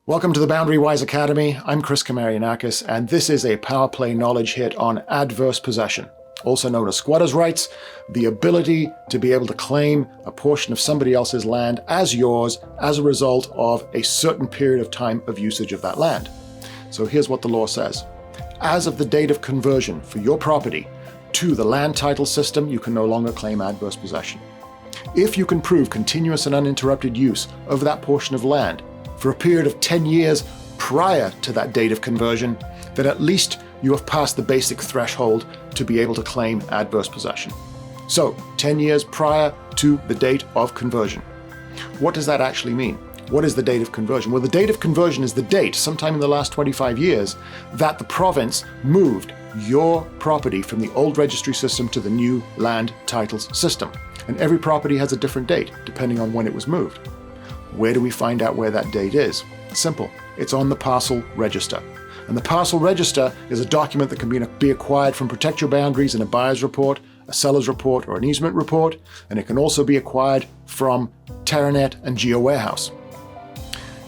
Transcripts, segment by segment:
Welcome to the BoundaryWise Academy. I'm Chris Kamarianakis, and this is a power play knowledge hit on adverse possession, also known as squatters' rights, the ability to be able to claim a portion of somebody else's land as yours as a result of a certain period of time of usage of that land. So here's what the law says. As of the date of conversion for your property to the land title system, you can no longer claim adverse possession. If you can prove continuous and uninterrupted use over that portion of land for a period of 10 years prior to that date of conversion, then at least you have passed the basic threshold to be able to claim adverse possession. So 10 years prior to the date of conversion. What does that actually mean? What is the date of conversion? Well, the date of conversion is the date, sometime in the last 25 years, that the province moved your property from the old registry system to the new land titles system. And every property has a different date, depending on when it was moved. Where do we find out where that date is? Simple. It's on the Parcel Register. And the Parcel Register is a document that can be acquired from Protect Your Boundaries in a buyer's report, a seller's report, or an easement report, and it can also be acquired from Terranet and GeoWarehouse.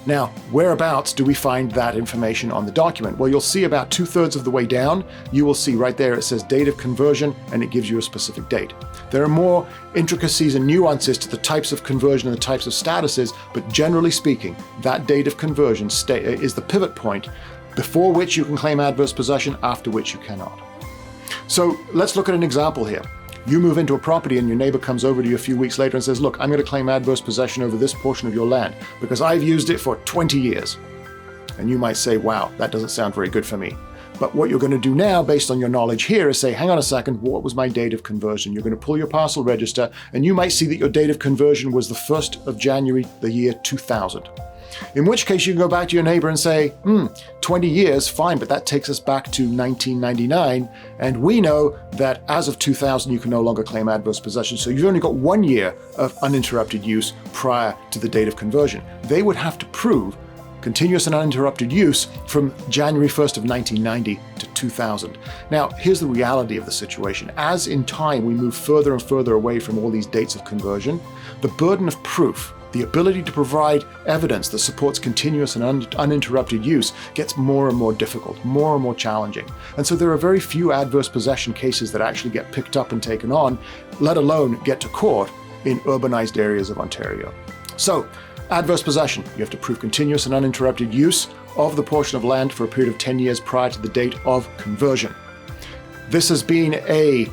Now, whereabouts do we find that information on the document? Well, you'll see about 2/3 of the way down, you will see right there it says date of conversion, and it gives you a specific date. There are more intricacies and nuances to the types of conversion and the types of statuses, but generally speaking, that date of conversion is the pivot point before which you can claim adverse possession, after which you cannot. So let's look at an example here. You move into a property and your neighbor comes over to you a few weeks later and says, look, I'm going to claim adverse possession over this portion of your land because I've used it for 20 years. And you might say, wow, that doesn't sound very good for me. But what you're going to do now, based on your knowledge here, is say, hang on a second, what was my date of conversion? You're going to pull your parcel register and you might see that your date of conversion was the 1st of January, the year 2000. In which case you can go back to your neighbor and say, 20 years, fine, but that takes us back to 1999. And we know that as of 2000, you can no longer claim adverse possession. So you've only got 1 year of uninterrupted use prior to the date of conversion. They would have to prove continuous and uninterrupted use from January 1st of 1990 to 2000. Now, here's the reality of the situation. As in time, we move further and further away from all these dates of conversion, the burden of proof, the ability to provide evidence that supports continuous and uninterrupted use gets more and more difficult, more and more challenging. And so there are very few adverse possession cases that actually get picked up and taken on, let alone get to court in urbanized areas of Ontario. So, adverse possession, you have to prove continuous and uninterrupted use of the portion of land for a period of 10 years prior to the date of conversion. This has been a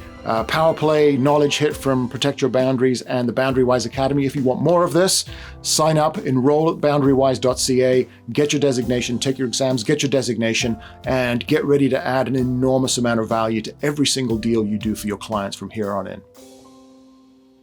power play knowledge hit from Protect Your Boundaries and the BoundaryWise Academy. If you want more of this, sign up, enroll at boundarywise.ca, get your designation, take your exams, get your designation, and get ready to add an enormous amount of value to every single deal you do for your clients from here on in.